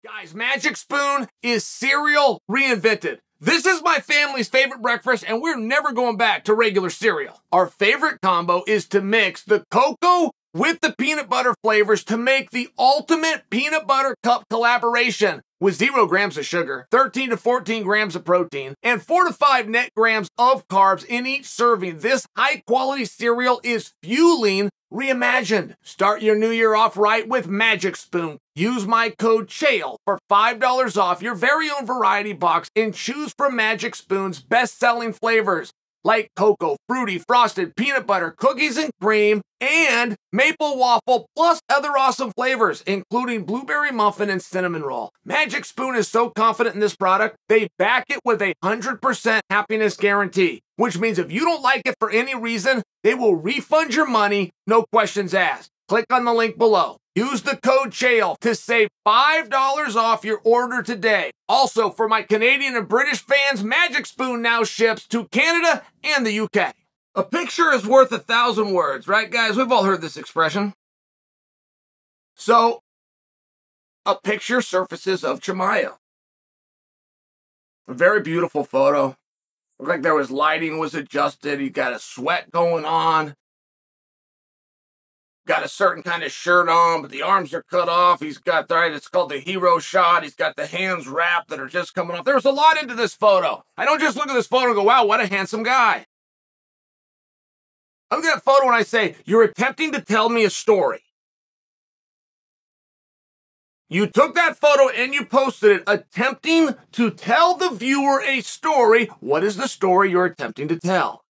Guys, Magic Spoon is cereal reinvented. This is my family's favorite breakfast, and we're never going back to regular cereal. Our favorite combo is to mix the cocoa with the peanut butter flavors to make the ultimate peanut butter cup collaboration with 0 grams of sugar, 13 to 14 grams of protein, and 4 to 5 net grams of carbs in each serving. This high-quality cereal is fueling reimagined. Start your new year off right with Magic Spoon. Use my code Chael for $5 off your very own variety box and choose from Magic Spoon's best-selling flavors like cocoa, fruity, frosted, peanut butter, cookies and cream, and maple waffle, plus other awesome flavors, including blueberry muffin and cinnamon roll. Magic Spoon is so confident in this product, they back it with a 100% happiness guarantee, which means if you don't like it for any reason, they will refund your money, no questions asked. Click on the link below. Use the code Chael to save $5 off your order today. Also, for my Canadian and British fans, Magic Spoon now ships to Canada and the UK. A picture is worth 1,000 words, right, guys? We've all heard this expression. So, a picture surfaces of Chimaev. A very beautiful photo. Looked like there was lighting was adjusted. He got a sweat going on. Got a certain kind of shirt on, but the arms are cut off. He's got, right, it's called the hero shot. He's got the hands wrapped that are just coming off. There's a lot into this photo. I don't just look at this photo and go, wow, what a handsome guy. I look at that photo and I say, you're attempting to tell me a story. You took that photo and you posted it, attempting to tell the viewer a story. What is the story you're attempting to tell?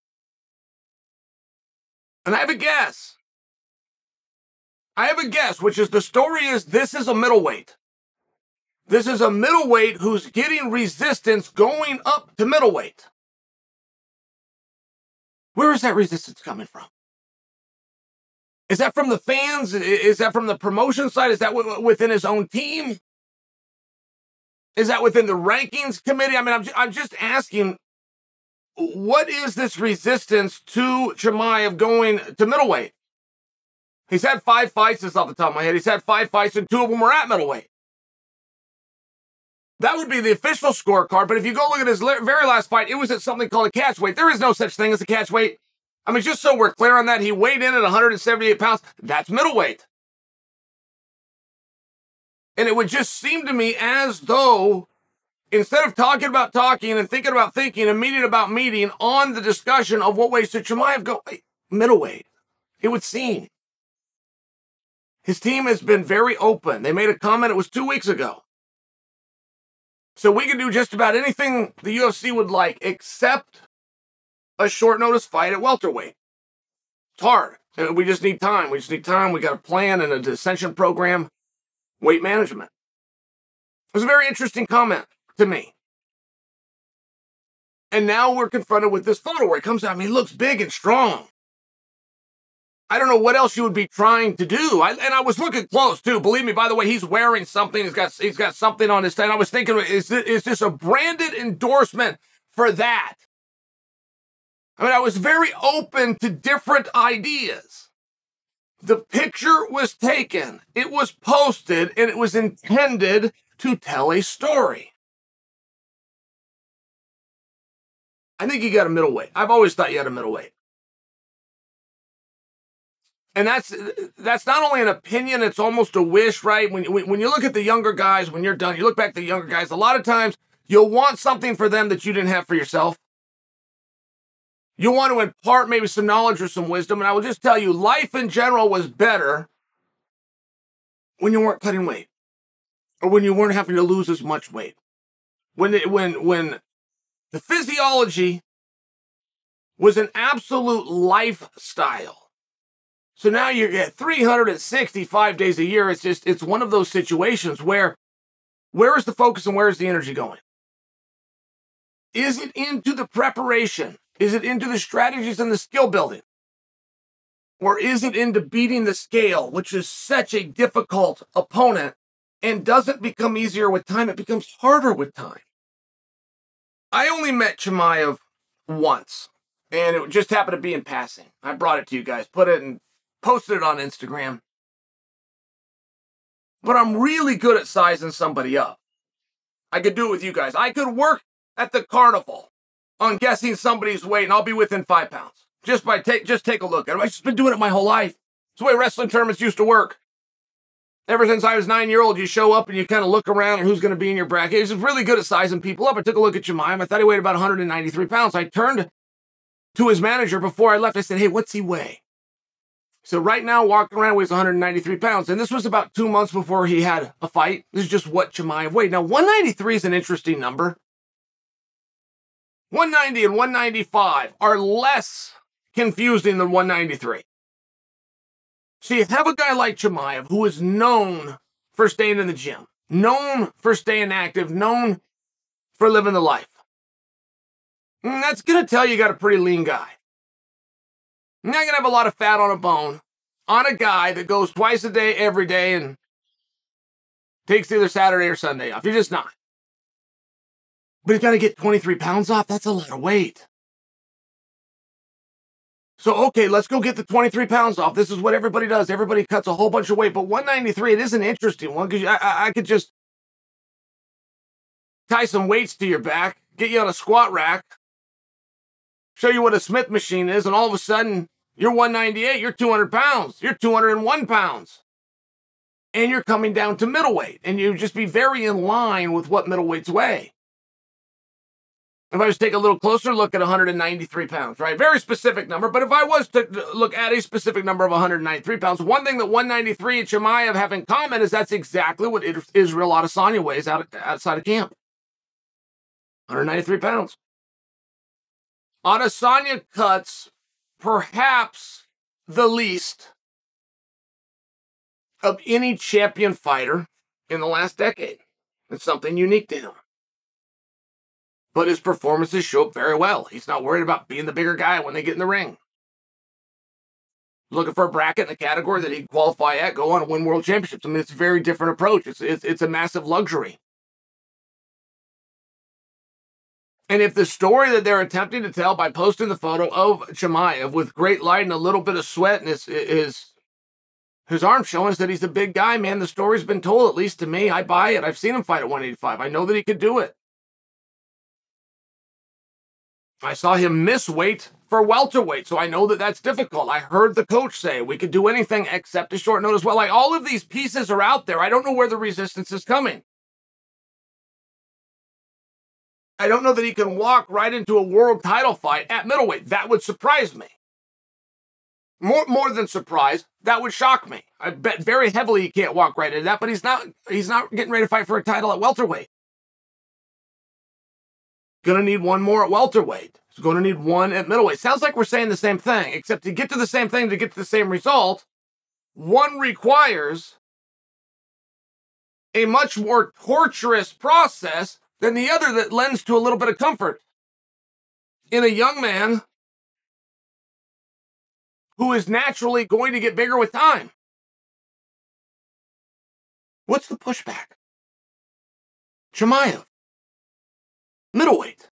And I have a guess. Which is the story is this is a middleweight. This is a middleweight who's getting resistance going up to middleweight. Where is that resistance coming from? Is that from the fans? Is that from the promotion side? Is that within his own team? Is that within the rankings committee? I mean, I'm just asking, what is this resistance to Chimaev going to middleweight? He's had 5 fights, this is off the top of my head. He's had 5 fights, and 2 of them were at middleweight. That would be the official scorecard, but if you go look at his very last fight, it was at something called a catchweight. There is no such thing as a catchweight. I mean, just so we're clear on that, he weighed in at 178 pounds. That's middleweight. And it would just seem to me as though, instead of talking about talking and thinking about thinking and meeting about meeting on the discussion of what weight should Chimaev go, middleweight, it would seem. His team has been very open. They made a comment, it was 2 weeks ago. So we can do just about anything the UFC would like, except a short notice fight at welterweight. It's hard. We just need time. We got a plan and a dissension program, weight management. It was a very interesting comment to me. And now we're confronted with this photo where he comes out. I mean, he looks big and strong. I don't know what else you would be trying to do. And I was looking close, too. Believe me, by the way, he's wearing something. He's got something on his head. I was thinking, is this a branded endorsement for that? I mean, I was very open to different ideas. The picture was taken. It was posted, and it was intended to tell a story. I think you got a middleweight. I've always thought you had a middleweight. And that's not only an opinion, it's almost a wish, right? When you look at the younger guys, when you're done, you look back at the younger guys, a lot of times you'll want something for them that you didn't have for yourself. You'll want to impart maybe some knowledge or some wisdom. And I will just tell you, life in general was better when you weren't cutting weight or when you weren't having to lose as much weight. When the physiology was an absolute lifestyle. So now you're at 365 days a year. It's one of those situations where is the focus and where is the energy going? Is it into the preparation? Is it into the strategies and the skill building? Or is it into beating the scale, which is such a difficult opponent and doesn't become easier with time, it becomes harder with time. I only met Chimaev once, and it just happened to be in passing. I brought it to you guys, put it and posted it on Instagram. but I'm really good at sizing somebody up. I could do it with you guys. I could work at the carnival on guessing somebody's weight, and I'll be within 5 pounds. Just take a look at it. I've just been doing it my whole life. It's the way wrestling tournaments used to work. Ever since I was 9-year-old, you show up and you kind of look around and who's going to be in your bracket. He's really good at sizing people up. I took a look at Chimaev. I thought he weighed about 193 pounds. I turned to his manager before I left. I said, hey, what's he weigh? So right now, walking around, weighs 193 pounds. And this was about 2 months before he had a fight. This is just what Chimaev weighed. Now, 193 is an interesting number. 190 and 195 are less confusing than 193. So you have a guy like Chimaev who is known for staying in the gym, known for staying active, known for living the life. And that's going to tell you got a pretty lean guy. You're not going to have a lot of fat on a bone on a guy that goes twice a day, every day, and takes either Saturday or Sunday off. You're just not. But you got to get 23 pounds off. That's a lot of weight. So, okay, let's go get the 23 pounds off. This is what everybody does. Everybody cuts a whole bunch of weight. But 193, it is an interesting one because I could just tie some weights to your back, get you on a squat rack, show you what a Smith machine is, and all of a sudden, you're 198, you're 200 pounds, you're 201 pounds. And you're coming down to middleweight. And you just be very in line with what middleweights weigh. If I was to take a little closer look at 193 pounds, right? Very specific number, but if I was to look at a specific number of 193 pounds, one thing that 193 and Chimaev have in common is that's exactly what Israel Adesanya weighs outside of camp. 193 pounds. Adesanya cuts perhaps the least of any champion fighter in the last decade. It's something unique to him. But his performances show up very well. He's not worried about being the bigger guy when they get in the ring. Looking for a bracket in the category that he'd qualify at, go on and win world championships. I mean, it's a very different approach. It's a massive luxury. And if the story that they're attempting to tell by posting the photo of Chimaev with great light and a little bit of sweat and his arm showing is that he's a big guy, man, the story's been told, at least to me. I buy it. I've seen him fight at 185. I know that he could do it. I saw him miss weight for welterweight, so I know that that's difficult. I heard the coach say we could do anything except a short notice. Well, like all of these pieces are out there. I don't know where the resistance is coming. I don't know that he can walk right into a world title fight at middleweight. That would surprise me. More than surprise, that would shock me. I bet very heavily he can't walk right into that, but he's not getting ready to fight for a title at welterweight. Going to need one more at welterweight. He's going to need one at middleweight. Sounds like we're saying the same thing, except to get to the same thing, to get to the same result, one requires a much more torturous process than the other that lends to a little bit of comfort in a young man who is naturally going to get bigger with time. What's the pushback? Chimaev. Middleweight.